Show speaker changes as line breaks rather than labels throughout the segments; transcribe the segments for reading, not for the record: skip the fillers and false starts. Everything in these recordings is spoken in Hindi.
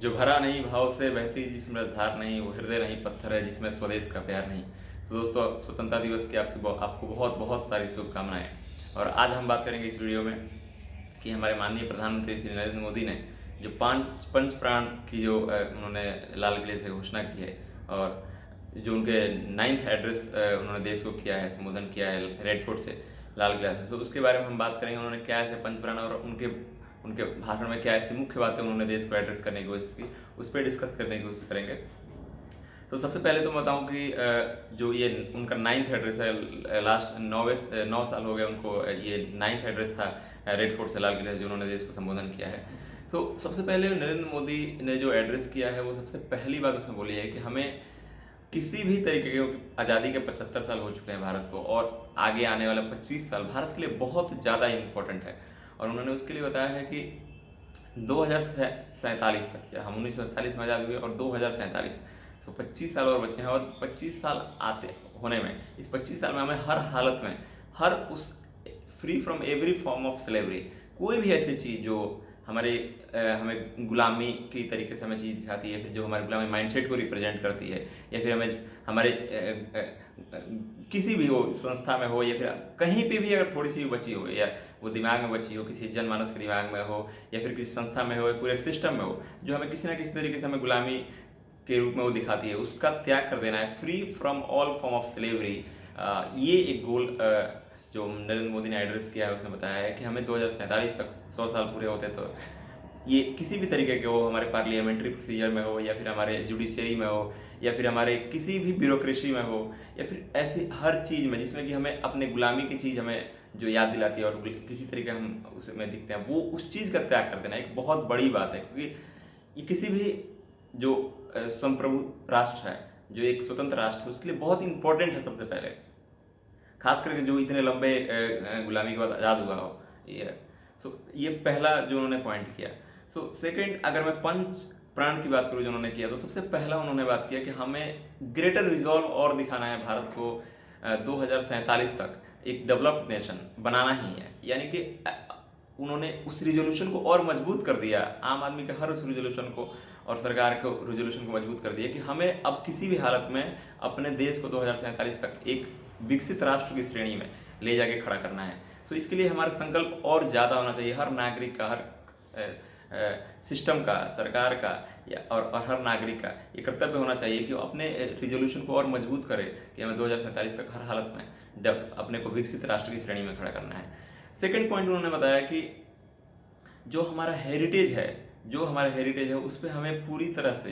जो भरा नहीं भाव से बहती जिसमें रसधार नहीं, वो हृदय नहीं पत्थर है जिसमें स्वदेश का प्यार नहीं। तो दोस्तों, स्वतंत्रता दिवस की आपको बहुत बहुत सारी शुभकामनाएं। और आज हम बात करेंगे इस वीडियो में कि हमारे माननीय प्रधानमंत्री श्री नरेंद्र मोदी ने जो पंच प्राण की जो उन्होंने लाल किले से घोषणा की है, और जो उनके 9th एड्रेस उन्होंने देश को किया है, संबोधन किया है रेड फोर्ट से, लाल किला से, तो उसके बारे में हम बात करेंगे। उन्होंने क्या ऐसे पंच प्राण और उनके उनके भाषण में क्या ऐसी मुख्य बातें उन्होंने देश को एड्रेस करने की कोशिश की, उस पर डिस्कस करने की कोशिश करेंगे। तो सबसे पहले तो बताऊं कि जो ये उनका 9th एड्रेस है, लास्ट 9 साल हो गए उनको, ये 9th एड्रेस था रेड फोर्ट से लाल किला, जो उन्होंने देश को संबोधन किया है। तो सबसे पहले नरेंद्र मोदी ने जो एड्रेस किया है, वो सबसे पहली बात उसमें बोली है कि हमें किसी भी तरीके के, आज़ादी के 75 साल हो चुके हैं भारत को, और आगे आने वाला 25 साल भारत के लिए बहुत ज़्यादा इम्पोर्टेंट है। और उन्होंने उसके लिए बताया है कि 2047 तक, हम 1947 में आज़ाद हुए और 2047, तो 25 साल और बचे हैं। और 25 साल आते होने में, इस 25 साल में हमें हर हालत में, हर उस free from every form of slavery, कोई भी ऐसी चीज़ जो हमें गुलामी की तरीके से हमें चीज़ दिखाती है, फिर जो हमारे गुलामी माइंडसेट को रिप्रेजेंट करती है, या फिर हमें हमारे किसी भी हो, संस्था में हो या फिर कहीं पे भी अगर थोड़ी सी बची हो, या वो दिमाग में बची हो, किसी जनमानस के दिमाग में हो, या फिर किसी संस्था में हो, या पूरे सिस्टम में हो, जो हमें किसी ना किसी तरीके से हमें गुलामी के रूप में वो दिखाती है, उसका त्याग कर देना है, free from all form of slavery. ये एक गोल जो नरेंद्र मोदी ने एड्रेस किया है, उसने बताया है कि हमें 2047 तक 100 साल पूरे होते, तो ये किसी भी तरीके के हो, हमारे पार्लियामेंट्री प्रोसीजर में हो, या फिर हमारे जुडिशरी में हो, या फिर हमारे किसी भी ब्यूरोक्रेसी में हो, या फिर ऐसी हर चीज़ में जिसमें कि हमें अपने गुलामी की चीज़ हमें जो याद दिलाती है और किसी तरीके हम उसमें दिखते हैं, वो उस चीज़ का त्याग कर देना एक बहुत बड़ी बात है। क्योंकि ये किसी भी जो संप्रभु राष्ट्र है, जो एक स्वतंत्र राष्ट्र है, उसके लिए बहुत इंपॉर्टेंट है। सबसे पहले खास करके जो इतने लंबे गुलामी के बाद आज़ाद हुआ हो, ये पहला जो उन्होंने पॉइंट किया। सेकंड, अगर मैं पंच प्राण की बात करूँ जो उन्होंने किया, तो सबसे पहला उन्होंने बात किया कि हमें ग्रेटर रिजॉल्व और दिखाना है, भारत को 2047 तक एक डेवलप्ड नेशन बनाना ही है। यानी कि उन्होंने उस रिजोल्यूशन को और मजबूत कर दिया, आम आदमी के हर उस रिजोल्यूशन को और सरकार को रिजोल्यूशन को मजबूत कर दिया कि हमें अब किसी भी हालत में अपने देश को 2047 तक एक विकसित राष्ट्र की श्रेणी में ले जाके खड़ा करना है। तो इसके लिए हमारा संकल्प और ज़्यादा होना चाहिए, हर नागरिक का, हर सिस्टम का, सरकार का, और हर नागरिक का ये कर्तव्य होना चाहिए कि वो अपने रिजोल्यूशन को और मजबूत करे कि हमें 2047 तक हर हालत में अपने को विकसित राष्ट्र की श्रेणी में खड़ा करना है। सेकंड पॉइंट उन्होंने बताया कि जो हमारा हेरिटेज है, उस पर हमें पूरी तरह से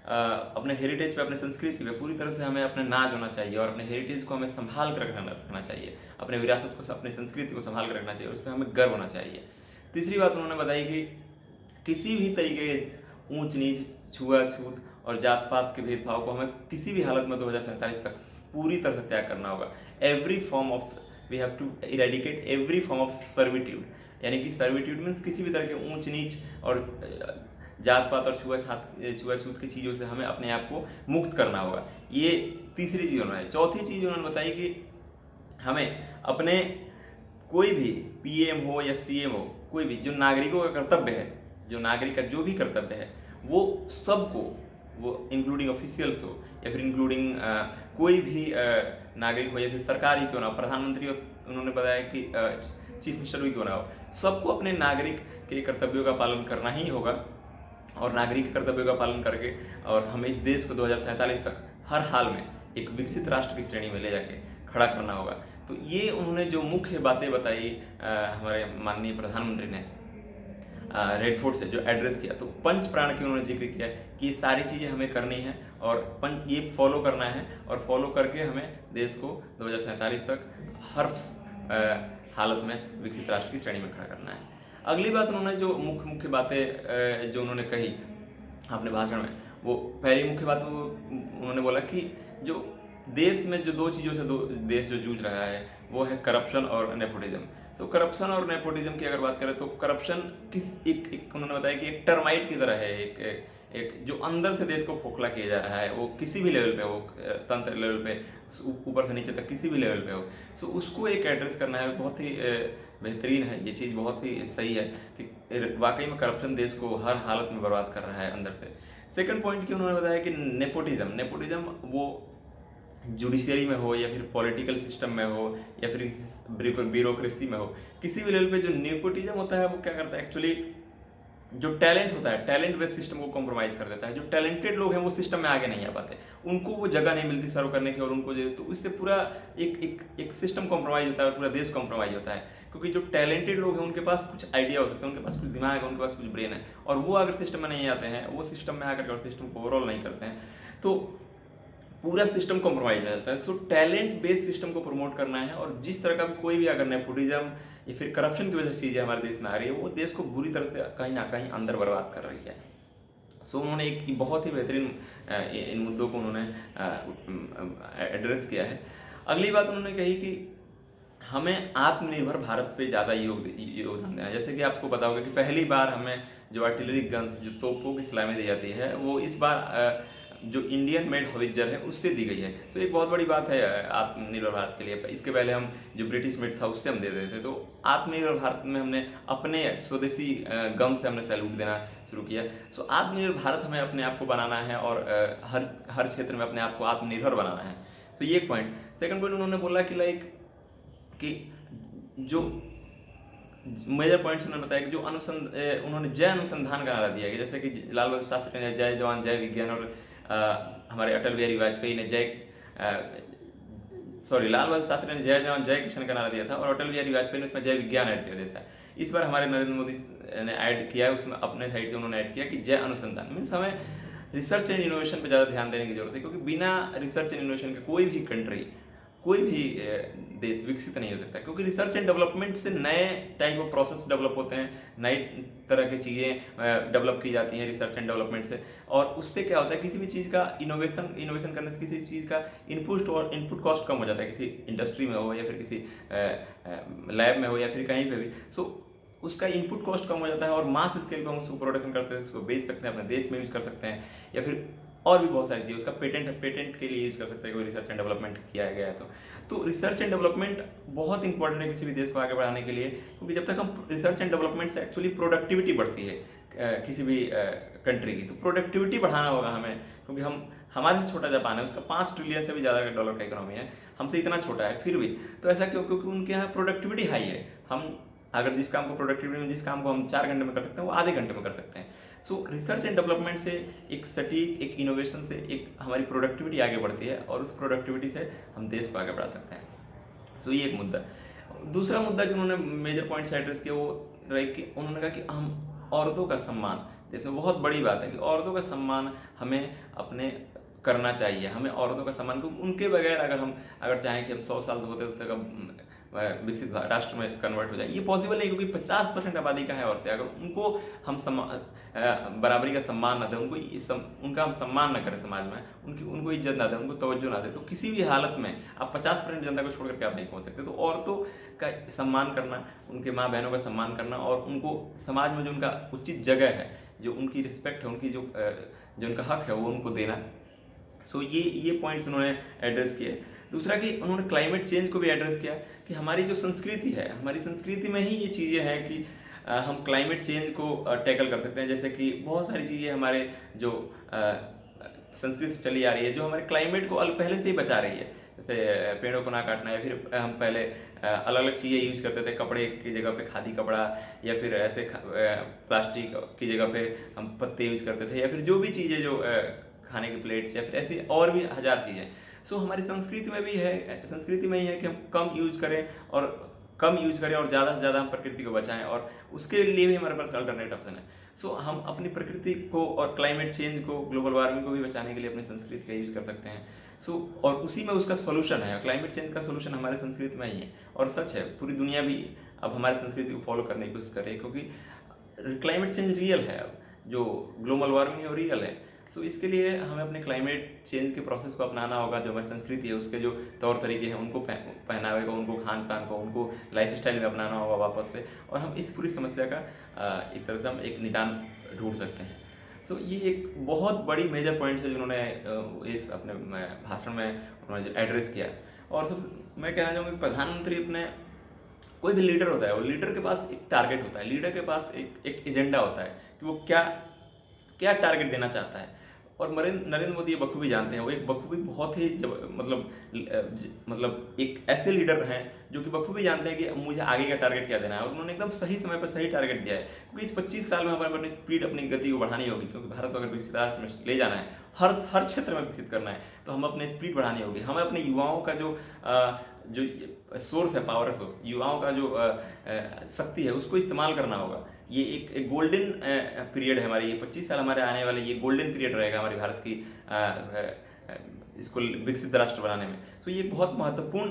अपने हेरिटेज पे, अपने संस्कृति पे पूरी तरह से हमें अपने नाज होना चाहिए, और अपने हेरिटेज को हमें संभाल कर रखना चाहिए, अपने विरासत को, अपनी संस्कृति को संभाल कर रखना चाहिए, उस पर हमें गर्व होना चाहिए। तीसरी बात उन्होंने बताई कि किसी भी तरीके के ऊंच नीच, छुआछूत और जात पात के भेदभाव को हमें किसी भी हालत में 2047 तक पूरी तरह से त्याग करना होगा। We have to eradicate every form of servitude. यानी कि सर्विट्यूड मीन्स किसी भी तरह के ऊंच नीच और जात पात और छुआछूत की चीज़ों से हमें अपने आप को मुक्त करना होगा। ये तीसरी चीज़ उन्होंने। चौथी चीज़ उन्होंने बताई कि हमें अपने कोई भी पीएम हो या सीएम हो, कोई भी जो नागरिकों का कर्तव्य है, जो नागरिक का जो भी कर्तव्य है, वो सबको, वो इंक्लूडिंग ऑफिशियल्स हो या फिर इंक्लूडिंग कोई भी नागरिक हो, या फिर सरकार ही क्यों ना हो, प्रधानमंत्री, और उन्होंने बताया कि चीफ मिनिस्टर भी क्यों ना हो, सबको अपने नागरिक के कर्तव्यों का पालन करना ही होगा, और नागरिक के कर्तव्यों का पालन करके और हमें इस देश को 2047 तक हर हाल में एक विकसित राष्ट्र की श्रेणी में ले जाके खड़ा करना होगा। तो ये उन्होंने जो मुख्य बातें बताई हमारे माननीय प्रधानमंत्री ने रेड फोर्ट से जो एड्रेस किया, तो पंच प्राण की उन्होंने जिक्र किया कि ये सारी चीज़ें हमें करनी है, और ये फॉलो करना है, और फॉलो करके हमें देश को 2047 तक हर हालत में विकसित राष्ट्र की श्रेणी में खड़ा करना है। अगली बात उन्होंने जो मुख्य बातें जो उन्होंने कही अपने भाषण में, वो पहली मुख्य बात उन्होंने बोला कि जो देश में जो दो चीज़ों से देश जो जूझ रहा है, वो है करप्शन और नेपोटिज्म। तो करप्शन और नेपोटिज्म की अगर बात करें तो करप्शन किस एक उन्होंने बताया कि एक टर्माइट की तरह है, एक जो अंदर से देश को खोखला किया जा रहा है, वो किसी भी लेवल पे हो, तंत्र लेवल पे, ऊपर से नीचे तक किसी भी लेवल पे हो। सो उसको एक एड्रेस करना है, बहुत ही बेहतरीन है ये चीज़, बहुत ही सही है कि वाकई में करप्शन देश को हर हालत में बर्बाद कर रहा है अंदर से। सेकंड पॉइंट की उन्होंने बताया कि नेपोटिज्म वो जुडिशियरी में हो या फिर पॉलिटिकल सिस्टम में हो या फिर ब्यूरोक्रेसी में हो, किसी भी लेवल पे जो नेपोटिज्म होता है वो क्या करता है एक्चुअली, जो टैलेंट होता है, टैलेंट बेस्ड सिस्टम को कॉम्प्रोमाइज़ कर देता है। जो टैलेंटेड लोग हैं वो सिस्टम में आगे नहीं आ पाते, उनको वो जगह नहीं मिलती सर्व करने की, और उनको जो तो इससे पूरा एक सिस्टम कॉम्प्रोमाइज़ होता है और पूरा देश कॉम्प्रोमाइज़ होता है। क्योंकि जो टैलेंटेड लोग हैं उनके पास कुछ आइडिया हो सकता है, उनके पास कुछ दिमाग है, उनके पास कुछ ब्रेन है, और वो अगर सिस्टम में नहीं आते हैं, वो सिस्टम में आकर और सिस्टम को ओवरऑल नहीं करते हैं, तो पूरा सिस्टम कॉम्प्रोमाइज हो जाता है। सो टैलेंट बेस्ड सिस्टम को प्रमोट करना है, और जिस तरह का भी कोई भी अगर नेपोटिज्म या फिर करप्शन की वजह से चीज़ें हमारे देश में आ रही है, वो देश को बुरी तरह से कहीं ना कहीं अंदर बर्बाद कर रही है। सो उन्होंने एक बहुत ही बेहतरीन इन मुद्दों को उन्होंने एड्रेस किया है। अगली बात उन्होंने कही कि हमें आत्मनिर्भर भारत पे ज़्यादा योगदान देना है। जैसे कि आपको पता होगा कि पहली बार हमें जो आर्टिलरी गन्स, जो तोपों की सलामी दी जाती है, वो इस बार जो इंडियन मेड हवित्जर है उससे दी गई है। तो एक बहुत बड़ी बात है आत्मनिर्भर भारत के लिए। इसके पहले हम जो ब्रिटिश मेड था उससे हम दे रहे थे, तो आत्मनिर्भर भारत में हमने अपने स्वदेशी गन से हमने सैल्यूट देना शुरू किया। सो आत्मनिर्भर भारत हमें अपने आप को बनाना है, और हर क्षेत्र में अपने आप को आत्मनिर्भर बनाना है। तो ये एक पॉइंट। सेकंड पॉइंट उन्होंने बोला कि कि जो मेजर पॉइंट्स उन्होंने बताया कि जो उन्होंने जय अनुसंधान का नारा दिया कि जैसे कि लाल बहादुर शास्त्री ने जय जवान जय विज्ञान, और हमारे अटल बिहारी वाजपेयी ने लाल बहादुर शास्त्री ने जय जवान जय किसान का नारा दिया था, और अटल बिहारी वाजपेयी ने उसमें जय विज्ञान ऐड कर दिया था। इस बार हमारे नरेंद्र मोदी ने ऐड किया है, उसमें अपने साइड से उन्होंने ऐड किया कि जय अनुसंधान। मीन्स हमें रिसर्च एंड इनोवेशन पर ज़्यादा ध्यान देने की जरूरत है, क्योंकि बिना रिसर्च एंड इनोवेशन के कोई भी कंट्री, कोई भी देश विकसित नहीं हो सकता। क्योंकि रिसर्च एंड डेवलपमेंट से नए टाइप ऑफ प्रोसेस डेवलप होते हैं, नई तरह की चीज़ें डेवलप की जाती हैं रिसर्च एंड डेवलपमेंट से। और उससे क्या होता है, किसी भी चीज़ का इनोवेशन करने से किसी चीज़ का इनपुट कॉस्ट कम हो जाता है, किसी इंडस्ट्री में हो या फिर किसी लैब में हो या फिर कहीं पे भी। सो उसका इनपुट कॉस्ट कम हो जाता है, और मास स्केल पर हम उसको प्रोडक्शन करते हैं, उसको बेच सकते हैं, अपने देश में यूज़ कर सकते हैं, या फिर और भी बहुत सारी चीज़। उसका पेटेंट के लिए यूज़ कर सकते हैं, कोई रिसर्च एंड डेवलपमेंट किया गया है तो रिसर्च एंड डेवलपमेंट बहुत इंपॉर्टेंट है किसी भी देश को आगे बढ़ाने के लिए। क्योंकि जब तक हम रिसर्च एंड डेवलपमेंट से एक्चुअली प्रोडक्टिविटी बढ़ती है किसी भी कंट्री की, तो प्रोडक्टिविटी बढ़ाना होगा हमें। क्योंकि हमारे से छोटा जापान है, उसका 5 ट्रिलियन से भी ज़्यादा डॉलर का इकोनॉमी है, हमसे इतना छोटा है, फिर भी तो ऐसा क्यों? क्योंकि उनके यहाँ प्रोडक्टिविटी हाई है। हम अगर जिस काम को हम 4 घंटे में कर सकते हैं, वो आधे घंटे में कर सकते हैं। सो रिसर्च एंड डेवलपमेंट से एक इनोवेशन से एक हमारी प्रोडक्टिविटी आगे बढ़ती है, और उस प्रोडक्टिविटी से हम देश को आगे बढ़ा सकते हैं। सो ये एक मुद्दा। दूसरा मुद्दा जो उन्होंने मेजर पॉइंट से एड्रेस किया, वो रहे कि उन्होंने कहा कि हम औरतों का सम्मान, जैसे बहुत बड़ी बात है कि औरतों का सम्मान हमें अपने करना चाहिए। हमें औरतों का सम्मान, क्योंकि उनके बगैर अगर चाहें कि हम 100 साल होते तक विकसित राष्ट्र में कन्वर्ट हो जाए, ये पॉसिबल नहीं। क्योंकि 50% आबादी का है औरतें, अगर उनको हम बराबरी का सम्मान ना दें, उनका हम सम्मान ना करें समाज में, उनको इज्जत ना दें, उनको तवज्जो ना दें, तो किसी भी हालत में आप 50% जनता को छोड़ करके आप नहीं पहुंच सकते। तो औरतों का सम्मान करना, उनके माँ बहनों का सम्मान करना, और उनको समाज में जो उनका उचित जगह है, जो उनकी रिस्पेक्ट है, उनकी जो उनका हक है, वो उनको देना। सो ये पॉइंट्स उन्होंने एड्रेस किए। दूसरा कि उन्होंने क्लाइमेट चेंज को भी एड्रेस किया कि हमारी जो संस्कृति है, हमारी संस्कृति में ही ये चीज़ें हैं कि हम क्लाइमेट चेंज को टैकल कर सकते हैं। जैसे कि बहुत सारी चीज़ें हमारे जो संस्कृति से चली आ रही है, जो हमारे क्लाइमेट को पहले से ही बचा रही है। जैसे पेड़ों को ना काटना, या फिर हम पहले अलग अलग चीज़ें यूज़ करते थे, कपड़े की जगह पे खादी कपड़ा, या फिर ऐसे प्लास्टिक की जगह पे हम पत्ते यूज़ करते थे, या फिर जो भी चीज़ें जो खाने की प्लेट्स, या फिर ऐसी और भी हजार चीज़ें। सो हमारी संस्कृति में भी है, संस्कृति में ही है कि हम कम यूज़ करें और ज़्यादा से ज़्यादा हम प्रकृति को बचाएं, और उसके लिए भी हमारे पास अल्टरनेट ऑप्शन है। सो हम अपनी प्रकृति को और क्लाइमेट चेंज को, ग्लोबल वार्मिंग को भी बचाने के लिए अपनी संस्कृति का यूज़ कर सकते हैं। और उसी में उसका सोल्यूशन है। क्लाइमेट चेंज का सोल्यूशन हमारे संस्कृति में ही है, और सच है, पूरी दुनिया भी अब हमारी संस्कृति को फॉलो करने की कोशिश कर रही है, क्योंकि क्लाइमेट चेंज रियल है। अब जो ग्लोबल वार्मिंग है वो रियल है। सो इसके लिए हमें अपने क्लाइमेट चेंज के प्रोसेस को अपनाना होगा। जो हमारी संस्कृति है उसके जो तौर तरीके हैं उनको पहनावे को, उनको खान पान को, उनको लाइफ स्टाइल में अपनाना होगा वापस से, और हम इस पूरी समस्या का एक तरह से हम एक निदान ढूंढ सकते हैं। सो ये एक बहुत बड़ी मेजर पॉइंट्स है जिन्होंने इस अपने भाषण में उन्होंने जो एड्रेस किया। और मैं कहना चाहूँगा कि प्रधानमंत्री अपने, कोई भी लीडर होता है, वो लीडर के पास एक टारगेट होता है, लीडर के पास एक एजेंडा होता है कि वो क्या क्या टारगेट देना चाहता है। और नरेंद्र मोदी ये बखूबी जानते हैं, वो एक बखूबी बहुत ही मतलब एक ऐसे लीडर हैं जो कि बखूबी जानते हैं कि मुझे आगे का टारगेट क्या देना है, और उन्होंने एकदम सही समय पर सही टारगेट दिया है। क्योंकि इस 25 साल में हमारे अपनी स्पीड, अपनी गति को बढ़ानी होगी, क्योंकि भारत को अगर विकसित राष्ट्र में ले जाना है, हर क्षेत्र में विकसित करना है, तो हम अपने स्पीड बढ़ानी होगी। हमें अपने युवाओं का जो सोर्स है, पावर सोर्स, युवाओं का जो शक्ति है, उसको इस्तेमाल करना होगा। ये एक गोल्डन पीरियड है हमारी, ये 25 साल हमारे आने वाले, ये गोल्डन पीरियड रहेगा हमारे भारत की इसको विकसित राष्ट्र बनाने में। तो ये बहुत महत्वपूर्ण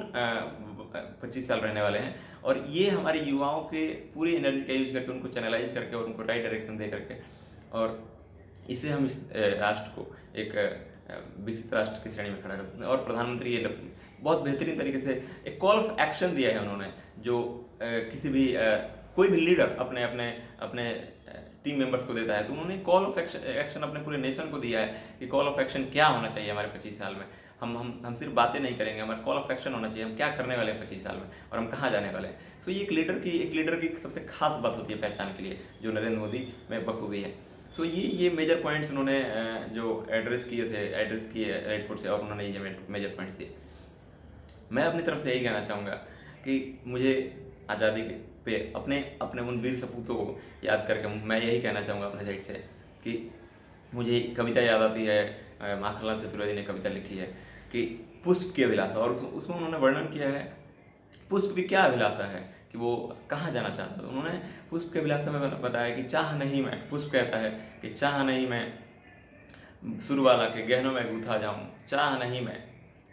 25 साल रहने वाले हैं, और ये हमारे युवाओं के पूरी एनर्जी का यूज करके, उनको चैनलाइज करके और उनको राइट डायरेक्शन दे करके, और इससे हम इस राष्ट्र को एक विकसित राष्ट्र की श्रेणी में खड़ा करते हैं। और प्रधानमंत्री ये बहुत बेहतरीन तरीके से एक कॉल ऑफ एक्शन दिया है उन्होंने, जो किसी भी कोई भी लीडर अपने अपने अपने टीम मेंबर्स को देता है, तो उन्होंने कॉल ऑफ एक्शन अपने पूरे नेशन को दिया है कि कॉल ऑफ एक्शन क्या होना चाहिए हमारे 25 साल में। हम सिर्फ बातें नहीं करेंगे, हमारा कॉल ऑफ एक्शन होना चाहिए, हम क्या करने वाले हैं 25 साल में, और हम कहाँ जाने वाले हैं। सो ये एक लीडर की सबसे खास बात होती है पहचान के लिए, जो नरेंद्र मोदी में बखूबी है। सो ये मेजर पॉइंट्स उन्होंने जो एड्रेस किए राइट फुट से, और उन्होंने ये मेजर पॉइंट्स दिए। मैं अपनी तरफ से यही कहना चाहूँगा कि मुझे आज़ादी पे अपने उन वीर सपूतों को याद करके मैं यही कहना चाहूँगा अपने साइड से कि मुझे कविता याद आती है, माखनलाल चतुर्वेदी ने कविता लिखी है कि पुष्प की अभिलाषा, और उसमें उन्होंने वर्णन किया है पुष्प की क्या अभिलाषा है, कि वो कहाँ जाना चाहता है। उन्होंने पुष्प की अभिलाषा में बताया कि चाह नहीं मैं, पुष्प कहता है कि चाह नहीं मैं सुरवाला के गहनों में गूथा जाऊँ, चाह नहीं मैं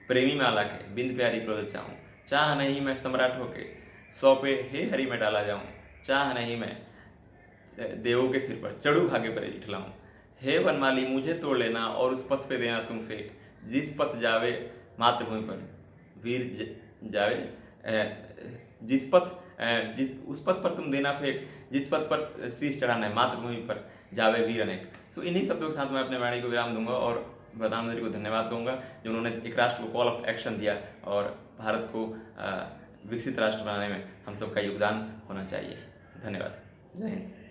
प्रेमी माला के बिंद प्यारी प्रोल चाहूँ, चाह नहीं मैं सम्राट होके सौंपे हे हरि में डाला जाऊँ, चाह नहीं मैं देवों के सिर पर चढ़ू भागे पर इठलाऊँ, हे वनमाली मुझे तोड़ लेना और उस पथ पे देना तुम फेंक, जिस पथ जावे मातृभूमि पर वीर जावे, उस पथ पर तुम देना फेंक, जिस पथ पर शीश चढ़ाना है मातृभूमि पर जावे वीर अनेक। सो इन्हीं शब्दों के साथ मैं अपने वाणी को विराम दूंगा, और प्रधानमंत्री को धन्यवाद कहूँगा जो उन्होंने एक राष्ट्र को कॉल ऑफ एक्शन दिया, और भारत को विकसित राष्ट्र बनाने में हम सबका योगदान होना चाहिए। धन्यवाद। जय हिंद।